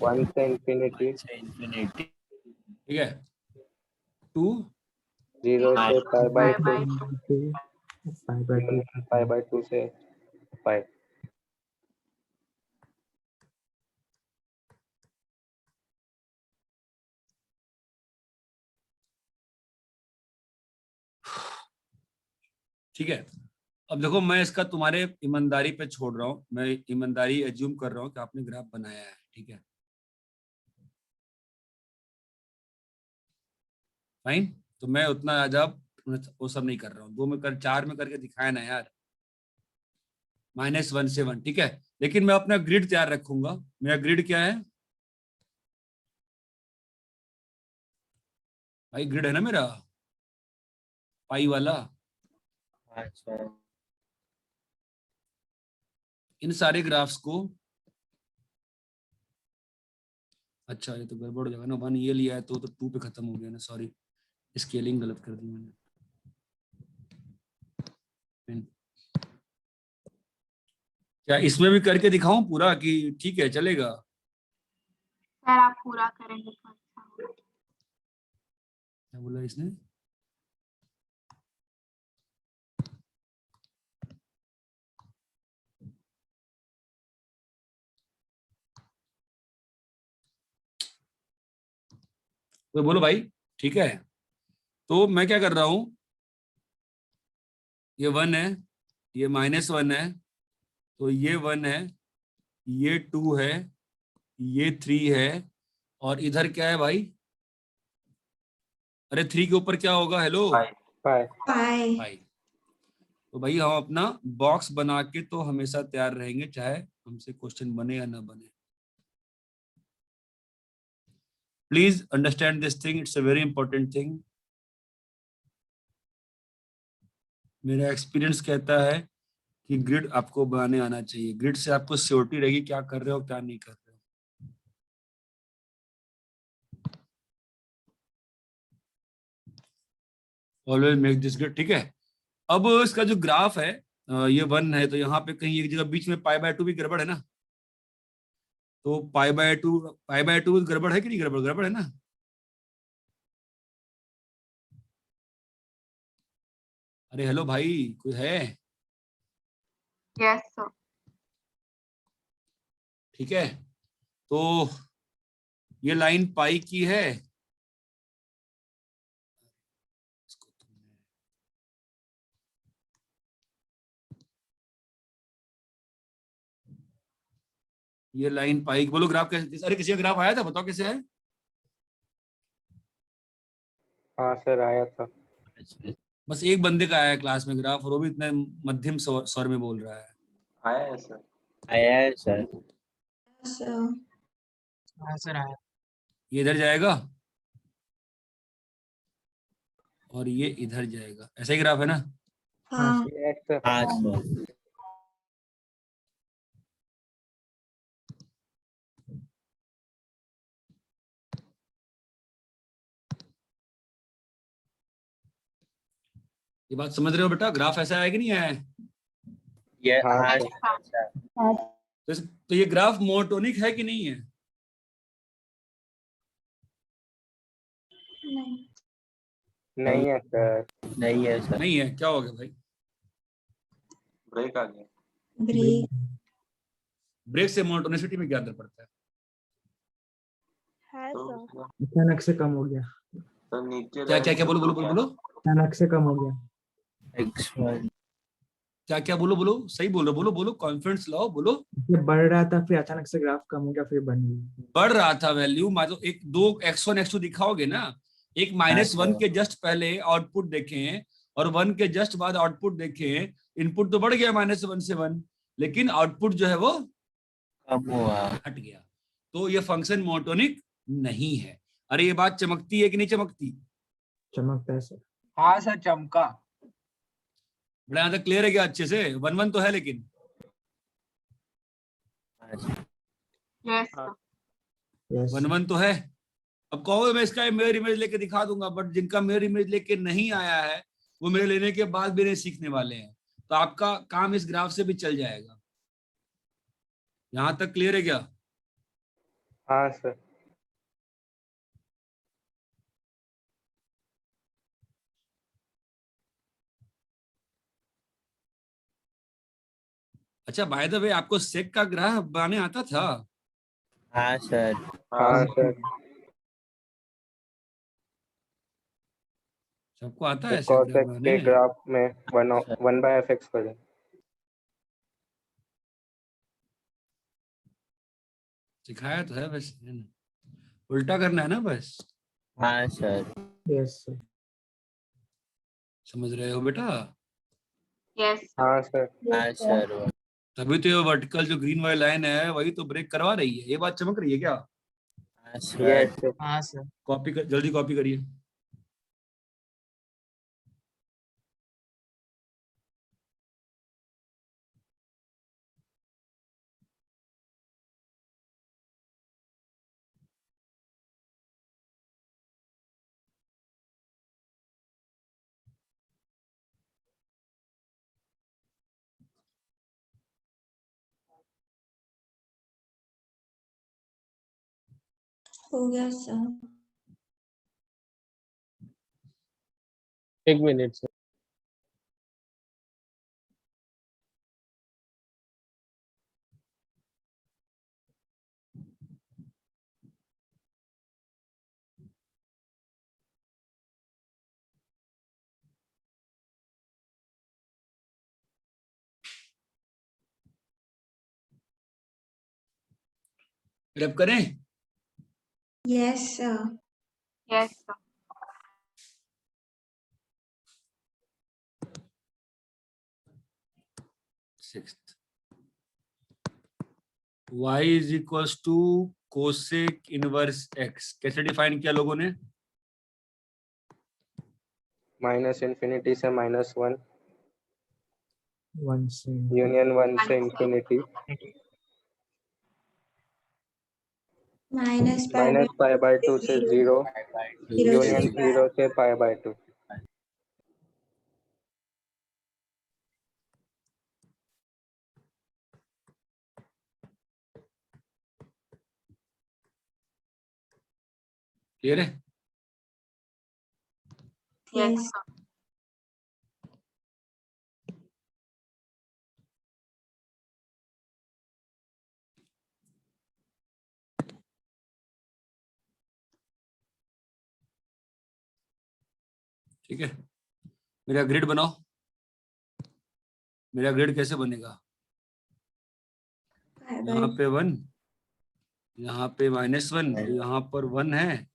1 से इंफिनिटी, इंफिनिटी। ठीक है। 2 0 से π/2, 5/2 π/2 से π। ठीक है। अब देखो, मैं इसका तुम्हारे ईमानदारी पे छोड़ रहा हूँ, मैं ईमानदारी एज्यूम कर रहा हूँ कि आपने ग्राफ बनाया है, ठीक है, फाइन। तो मैं उतना ज्यादा वो सब नहीं कर रहा हूँ। 2 में कर 4 में करके दिखाया ना यार, -1 से 1, ठीक है। लेकिन मैं अपना ग्रिड तैयार रखूंगा। मेरा ग्रिड क्या है भाई? ग्रिड है ना मेरा पाई वाला। अच्छा। इन सारे ग्राफ्स को, अच्छा ये तो गड़बड़ हो जाएगा ना, 1 ये लिया है तो 2 पे खत्म हो गया ना, सॉरी, स्केलिंग गलत कर दी मैंने। क्या इसमें भी करके दिखाऊं पूरा कि ठीक है चलेगा? सर आप पूरा करेंगे तो अच्छा होगा। क्या बोला इसने? तो बोलो भाई, ठीक है। तो मैं क्या कर रहा हूं, ये 1 है, ये -1 है, तो ये 1 है, ये 2 है, ये 3 है, और इधर क्या है भाई? अरे 3 के ऊपर क्या होगा? हेलो, π। पाई। भाई। तो भाई हम अपना बॉक्स बना के तो हमेशा तैयार रहेंगे, चाहे हमसे क्वेश्चन बने या ना बने। Please understand this thing, it's a very important thing. मेरा एक्सपीरियंस कहता है कि ग्रिड आपको बनाने आना चाहिए। ग्रिड से आपको श्योरिटी रहेगी क्या कर रहे हो क्या नहीं कर रहे हो। ऑलवेज मेक दिस ग्रिड, ठीक है। अब इसका जो ग्राफ है, ये 1 है, तो यहाँ पे कहीं एक जगह बीच में π/2 भी गड़बड़ है ना। तो π/2 गड़बड़ है कि नहीं? गड़बड़ गड़बड़ है ना। अरे हेलो भाई, कोई है? Yes sir. ठीक है। तो ये लाइन पाई की है, ये लाइन पाई। बोलो ग्राफ कैसे? अरे किसी का ग्राफ आया था, बताओ कैसे है? हाँ सर आया था। बस एक बंदे का आया है क्लास में ग्राफ, और वो भी इतने मध्यम स्वर में बोल रहा है। आया है सर। sir. ये इधर जाएगा और ये इधर जाएगा, ऐसा ही ग्राफ है ना? हाँ Yes, sir. हाँ सर। ये बात समझ रहे हो बेटा? ग्राफ ऐसा है कि नहीं है? ये हाँ हाँ सर। सर। तो ये ग्राफ मोनोटोनिक है कि नहीं है? नहीं नहीं है सर। नहीं है सर। नहीं है, क्या हो गया भाई? ब्रेक आ गया। ब्रेक ब्रेक से मोनोटोनिसिटी में क्या अंतर पड़ता है? है सर अचानक से कम हो गया, क्या क्या क्या बोलो बोलो बोलो बोलो, अचानक से कम हो गया। X1 क्या क्या बोलो बोलो, सही बोलो, बोलो बोलो, कॉन्फिडेंस लाओ, बोलो। ये बढ़ रहा था, फिर अचानक से ग्राफ कम हो गया, फिर बन गया। बढ़ रहा था वैल्यू, मान लो एक दो x1 x2 दिखाओगे ना, एक -1 के जस्ट पहले आउटपुट देखें और 1 के जस्ट बाद आउटपुट देखें, इनपुट तो बढ़ गया -1 से 1, लेकिन आउटपुट जो है वो कम हुआ। हट गया। तो ये फंक्शन मोनोटोनिक नहीं है। अरे ये बात चमकती है कि नहीं चमकती? चमकता है सर। हाँ सर, चमका। बड़ा यहाँ तक क्लियर है क्या अच्छे से? 1 तो है लेकिन यस सर। यस 1 तो है। अब कहो मैं इसका मिरर इमेज लेके दिखा दूंगा, बट जिनका मिरर इमेज लेके नहीं आया है वो मेरे लेने के बाद भी नहीं सीखने वाले हैं, तो आपका काम इस ग्राफ से भी चल जाएगा। यहां तक क्लियर है क्या? हाँ सर। अच्छा, बाय द वे, आपको सेक का ग्राफ बनाने आता था? हाँ सर। हाँ सर। सबको आता है सेक ग्राफ कोसेक बनाने? के ग्राफ में 1/fx करें। सिखाया तो है बस, है ना? उल्टा करना है ना बस। हाँ सर। Yes sir. समझ रहे हो बेटा? Yes sir. हाँ सर। हाँ सर। तभी तो ये वर्टिकल जो ग्रीन वाली लाइन है वही तो ब्रेक करवा रही है। ये बात चमक रही है क्या? हाँ सर। Yes sir. हाँ सर। कॉपी कर, जल्दी कॉपी करिए। हो गया सर। एक मिनट सर। रैप करें? Yes sir. Yes sir. Sixth, y is equals to cosec inverse x, कैसे डिफाइन किया लोगों ने? -∞ से -1, 1 से यूनियन 1 से इंफिनिटी, -π/2 से 0, यूनियन 0 से π/2। क्लियर है? Yes sir. ठीक है, मेरा ग्रिड बनाओ। मेरा ग्रिड कैसे बनेगा? यहाँ पे 1, यहाँ पे -1, यहाँ पर 1 है,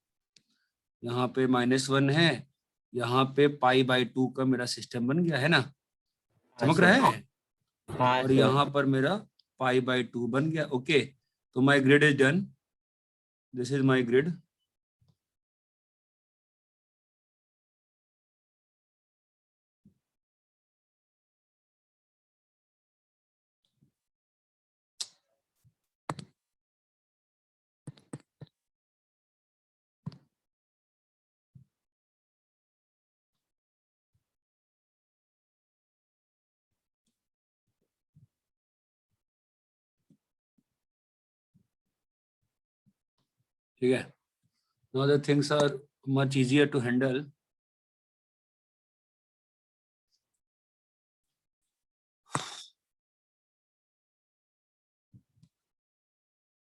यहाँ पे -1 है, यहाँ पे π/2 का मेरा सिस्टम बन गया है ना, चमक रहा है, हाँ और यहाँ पर मेरा π/2 बन गया। ओके, तो my grid is done, this is my grid. ठीक है, now the things are much easier to handle।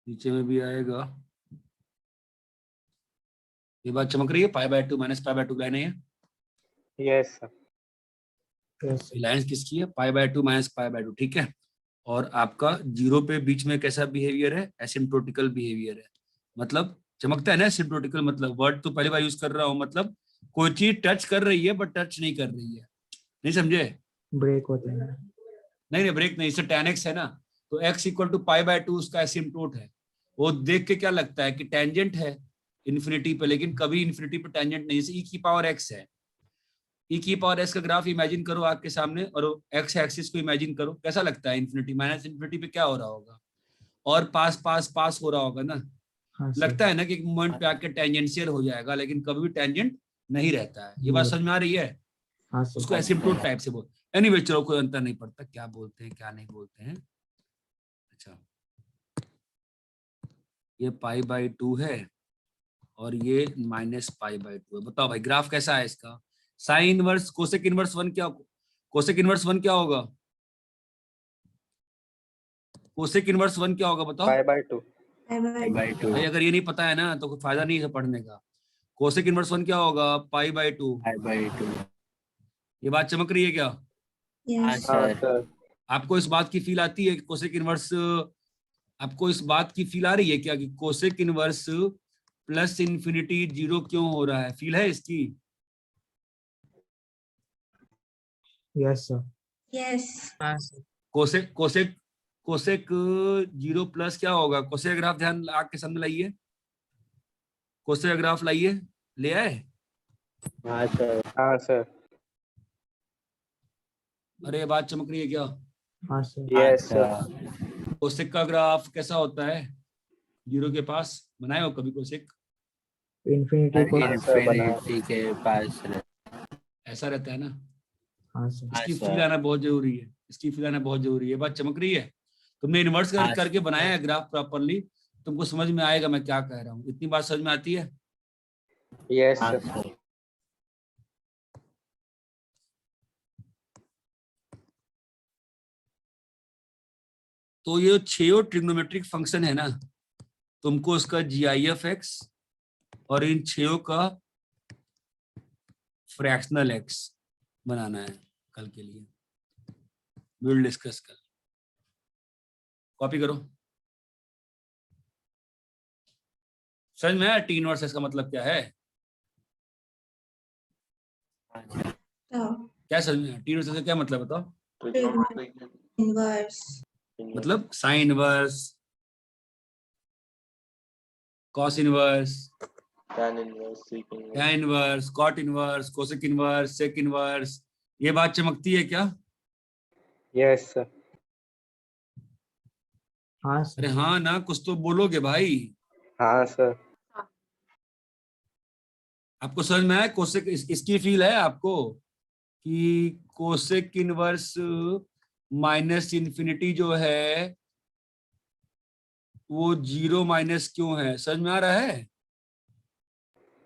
नीचे में भी आएगा, ये बात चमक रही है, π/2 माइनस π/2 लाइन है, yes sir. Yes, sir. Line किसकी है, π/2 माइनस π/2, ठीक है। और आपका जीरो पे बीच में कैसा बिहेवियर है, एसिम्प्टोटिकल बिहेवियर है, मतलब चमकता है ना एसिम्प्टोटिकल, मतलब वर्ड तो पहली बार यूज कर रहा हूँ, मतलब कोई चीज टच कर रही है बट टच नहीं कर रही है, नहीं समझे? Break होते हैं। नहीं ब्रेक नहीं, इससे tan x है ना, तो x इक्वल टू π/2 उसका एसिम्प्टोट है। वो देख के क्या लगता है कि टेंजेंट है इन्फिनिटी पे, लेकिन कभी इन्फिनिटी पे टेंजेंट नहीं, जैसे e की पावर x है, e की पावर x का ग्राफ इमेजिन करो आपके सामने, और x एक्सिस को इमेजिन करो, कैसा लगता है इन्फिनिटी माइनस इन्फिनिटी पे क्या हो रहा होगा, और पास पास पास हो रहा होगा ना, हाँ सर। लगता है ना कि एक मोमेंट पे आके टेंजेंशियल हो जाएगा, लेकिन कभी भी टेंजेंट नहीं रहता है। ये बात समझ में आ रही है? हाँ सर। उसको एसिम्प्टोट टाइप से बोल, एनीवे चलो कोई अंतर नहीं पड़ता क्या बोलते हैं क्या नहीं बोलते हैं। अच्छा, ये π/2 है और ये माइनस π/2 है। बताओ भाई ग्राफ कैसा है इसका? साइन इनवर्स कोसेक इनवर्स 1 क्या, कोसेक इनवर्स 1 क्या होगा? कोसेक इनवर्स 1 क्या होगा बताओ π/2। π/2 भाई, अगर ये नहीं पता है ना तो कोई फायदा नहीं है पढ़ने का। कोसेक इनवर्स 1 क्या होगा? π/2। π/2 ये बात चमक रही है क्या? हाँ Yes. हाँ सर। सर। आपको इस बात की फील आती है कि कोसेक इनवर्स, आपको इस बात की फील आ रही है क्या कि कोसेक इनवर्स प्लस इन्फिनिटी 0 क्यों हो रहा है? फील है इसकी? Yes sir. Yes. Cosec cosec cosec 0 plus क्या होगा? कोसेक ग्राफ ध्यान आपके सामने लाइए, कोसेक ग्राफ लाइए, ले आए? हाँ सर। हाँ सर। अरे ये बात चमक रही है क्या? हाँ सर। Yes sir. अच्छा। कोसेक का ग्राफ कैसा होता है 0 के पास? बनाए हो कभी कोसेक? Infinity को। इन्फिनिटी के पास ऐसा रहता है ना, हाँ सर। इसकी हाँ, फील सर। आना बहुत जरूरी है, इसकी फील आना बहुत जरूरी है। ये बात चमक रही है? तुमने इन्वर्स हाँ, करके बनाया है ग्राफ प्रॉपरली, तुमको समझ में आएगा मैं क्या कह रहा हूँ। इतनी बात समझ में आती है? यस हाँ सर। सर। तो ये 6 ट्रिग्नोमेट्रिक फंक्शन है ना, तुमको उसका GIF(x) और इन 6 का फ्रैक्शनल x बनाना है कल के लिए, विल डिस्कस कल। कॉपी करो। समझ में आया टी इनवर्स x का मतलब क्या है? So, क्या समझ में आया टी इनवर्स x का क्या मतलब बताओ? inverse. मतलब sine inverse, cos inverse, tan inverse, sec inverse। tan inverse, cot inverse, cosec inverse, sec inverse. ये बात चमकती है क्या? Yes sir. हाँ अरे सर। हाँ ना, कुछ तो बोलोगे भाई। हाँ सर। आपको समझ में आया कोसेक, इसकी फील है आपको कि कोसेक इनवर्स माइनस इन्फिनिटी जो है वो 0 माइनस क्यों है? समझ में आ रहा है?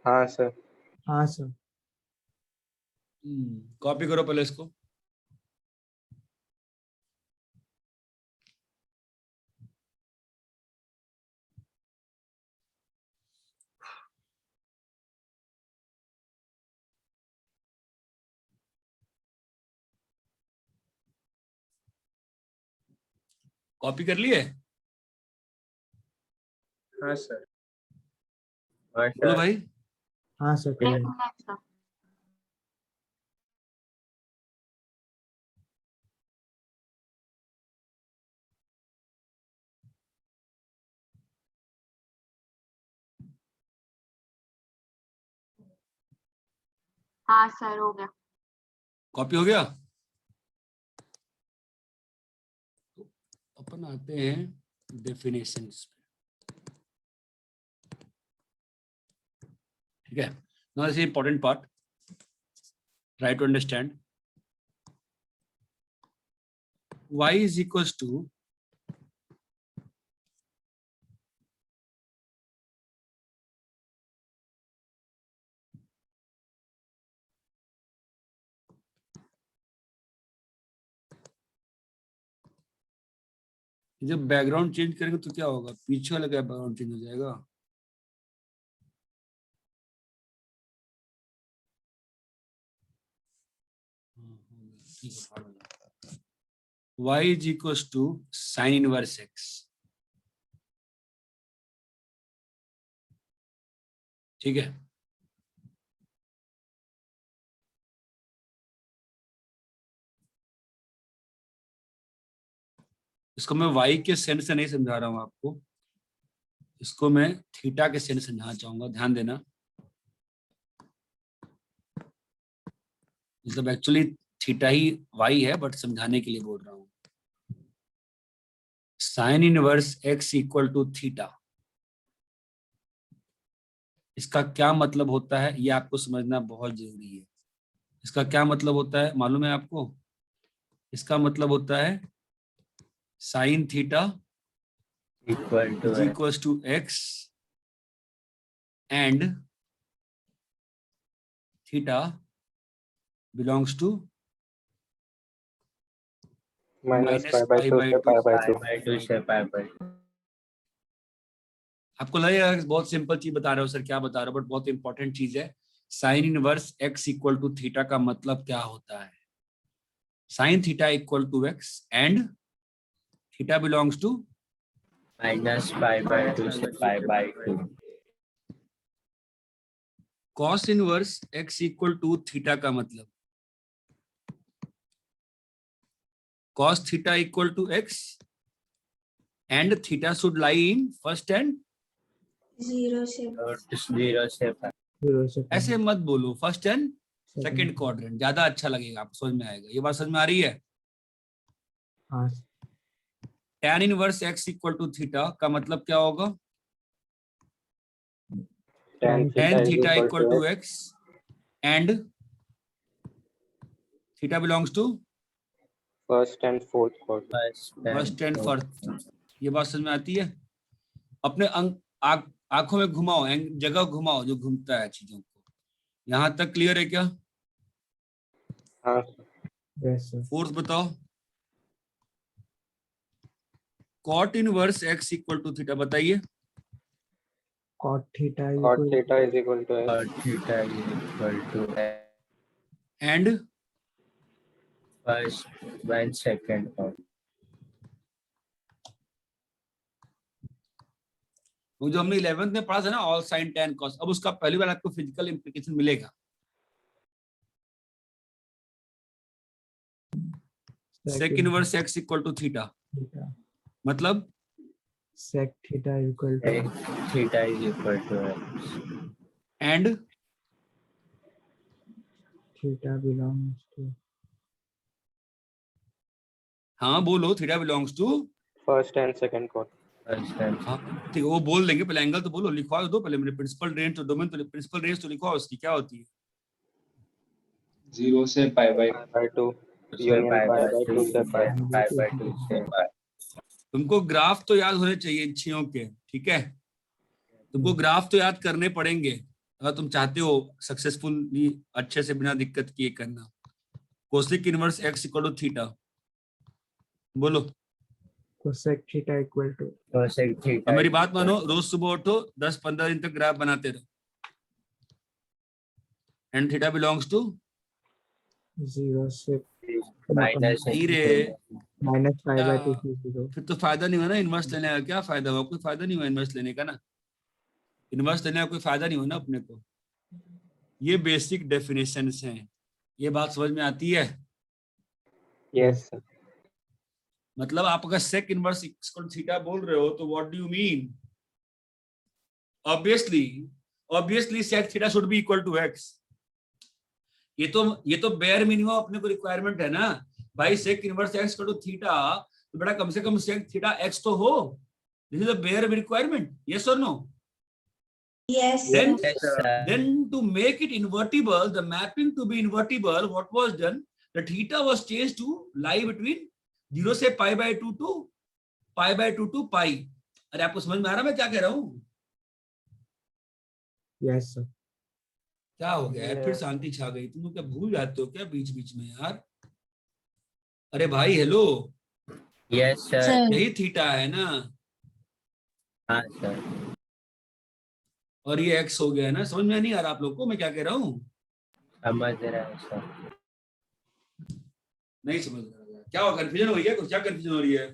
हाँ सर। हाँ सर। कॉपी करो पहले इसको। कॉपी कर लिए? हाँ सर। बोलो भाई। हाँ सर। एक मिनट सर। हाँ सर हो गया। कॉपी हो गया? अपन आते हैं डेफिनेशंस पे, ठीक है। Now this is important part, try to understand. y is equals to जब बैकग्राउंड चेंज करेंगे तो क्या होगा, पीछे वाला क्या बैकग्राउंड चेंज हो जाएगा? y is equals to sin inverse x, ठीक है। इसको मैं y के सेंस से नहीं समझा रहा हूं आपको, इसको मैं थीटा के सेंस समझाना चाहूंगा, ध्यान देना। मतलब एक्चुअली थीटा ही y है, बट समझाने के लिए बोल रहा हूं। Sine inverse x equal to theta, इसका क्या मतलब होता है ये आपको समझना बहुत जरूरी है। इसका क्या मतलब होता है मालूम है आपको? इसका मतलब होता है sine theta equals to x and theta belongs to -π/2 से π/2 से π/2। आपको लगेगा बहुत सिंपल चीज बता रहे हो सर, क्या बता रहे हो, बट बहुत इंपॉर्टेंट चीज है। Sine inverse x equal to theta का मतलब क्या होता है? Sine theta equal to x and theta belongs to -π/2 से π/2। Cos inverse x equal to theta का मतलब cos theta equal to x and theta should lie in first and 0 से 0 से 0 से ऐसे मत बोलो, फर्स्ट एंड सेकंड क्वाड्रेंट, ज्यादा अच्छा लगेगा, आपको समझ में आएगा। ये बात समझ में आ रही है? हाँ tan inverse x equal to theta का मतलब क्या होगा? tan tan theta theta is equal to x and theta belongs to first and fourth quadrant। First and fourth. ये बात समझ में आती है? अपने आंखों में घुमाओ, जगह घुमाओ जो घूमता है चीजों को। यहां तक क्लियर है क्या? हाँ यस सर। फोर्थ बताओ। cot inverse x equal to theta बताइए। cot theta cot equal theta is equal to x cot theta is equal to and first and second quadrant। वो जो हमने 11th में पढ़ा था ना, ऑल साइन tan cos, अब उसका पहली बार आपको फिजिकल इंप्लीकेशन मिलेगा। sec inverse x equal to theta theta मतलब sec theta equal to theta is equal to x and theta belongs to हाँ बोलो, theta belongs to first and second quadrant। first and हाँ ठीक है, वो बोल देंगे, पहले एंगल तो बोलो, लिखवा दो पहले मेरे। प्रिंसिपल रेंज तो डोमेन, तो प्रिंसिपल रेंज तो लिखवा, उसकी क्या होती है? 0 से π/2 π/2 union π/2 से π/2 से π। तुमको ग्राफ तो याद होने चाहिए इंचियों के, ठीक है? तुमको ग्राफ तो याद करने पड़ेंगे अगर तुम चाहते हो सक्सेसफुली अच्छे से बिना दिक्कत किए करना। Cosec inverse x equal to theta बोलो। cosec theta equal to cosec theta अब मेरी बात मानो, रोज सुबह उठो, 10-15 दिन तक ग्राफ बनाते रहो, एंड थीटा बिलोंग्स टू 0 से minus नहीं रे, minus π/2 से 0। फिर तो फायदा नहीं हुआ ना इनवर्स लेने का। क्या फायदा हुआ? कोई फायदा नहीं हुआ इनवर्स लेने का ना। इनवर्स लेने का कोई फायदा नहीं हुआ ना अपने को। ये बेसिक डेफिनेशंस हैं, ये बात समझ में आती है? yes मतलब आप अगर सेक इनवर्स इक्वल थीटा बोल रहे हो तो what do you mean? Obviously sec theta should be equal to x। ये तो बेयर मिनिमम अपने को रिक्वायरमेंट है ना भाई, sec inverse x equal to theta, तो बेटा कम से कम सेक थीटा एक्स तो हो। This is the bare requirement, yes और no? Yes, Then, sir. Yes, sir. then to make it invertible, the mapping to be invertible, what was done? The theta was changed to lie between 0 से pi by 2 to pi by 2 to pi. अरे आपको समझ में आ रहा मैं क्या कह रहा हूँ? Yes, sir. क्या हो गया है? फिर शांति छा गई। तुम लोग क्या भूल जाते हो क्या बीच बीच में यार? अरे भाई हेलो, Yes, sir. यही थीटा है ना, हाँ sir. और ये एक्स हो गया है ना। समझ में नहीं आ रहा आप लोग को मैं क्या कह रहा हूँ? समझ रहा हूँ sir. नहीं समझ रहा, क्या हो, कंफ्यूजन हो रही है कुछ? क्या कंफ्यूजन हो रही है?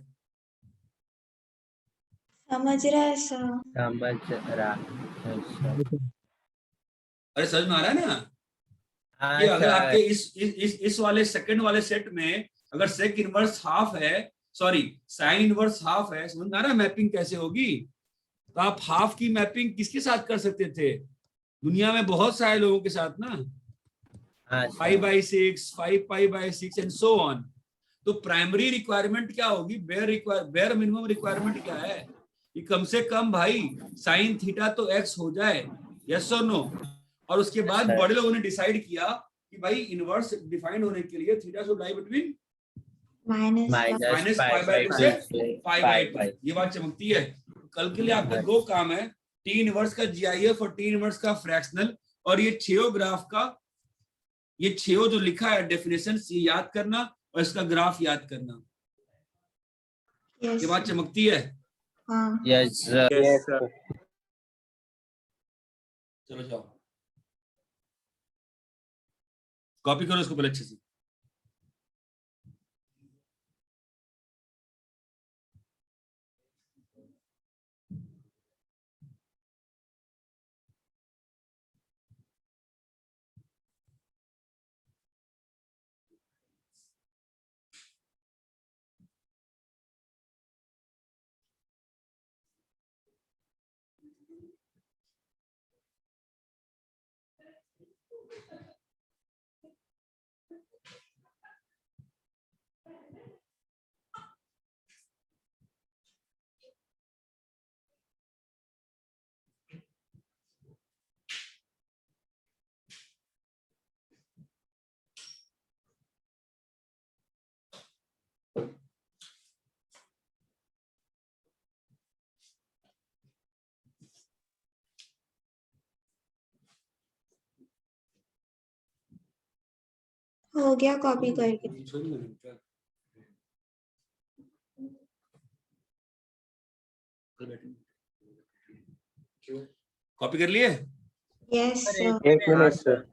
समझ रहा है सर। समझ रहा हूँ sir. अरे समझ में आ रहा है ना? हाँ कि अगर आपके sir. इस वाले सेकंड वाले सेट में अगर सेक इनवर्स हाफ है, सॉरी साइन इनवर्स हाफ है, समझ में आ रहा है मैपिंग कैसे होगी? तो आप हाफ की मैपिंग किसके साथ कर सकते थे? दुनिया में बहुत सारे लोगों के साथ ना, हाँ 5/6, 5π/6 एंड सो ऑन। तो प्राइमरी रिक्वायरमेंट क्या होगी? बेयर मिनिमम रिक्वायरमेंट क्या है कि कम से कम भाई साइन थीटा तो एक्स हो जाए, यस और नो? और उसके बाद Yes, sir. बड़े लोगों ने डिसाइड किया कि भाई इनवर्स डिफाइंड होने के लिए theta should lie between minus minus pi pi by by 2 से 2 पाई बाय 2। ये बात चमकती है। कल के लिए आपके दो काम है, टी इनवर्स का जीआईएफ और टी इनवर्स का फ्रैक्शनल, और ये छेओ ग्राफ का, ये छेओ जो लिखा है डेफिनेशन ये याद करना और इसका ग्राफ याद करना। यस ये बात चमकती है। हाँ Yes sir. Yes, sir. चलो जाओ कॉपी करो इसको पहले अच्छे से। हो गया कॉपी करके। कॉपी कर लिए? Yes sir. एक मिनट सर.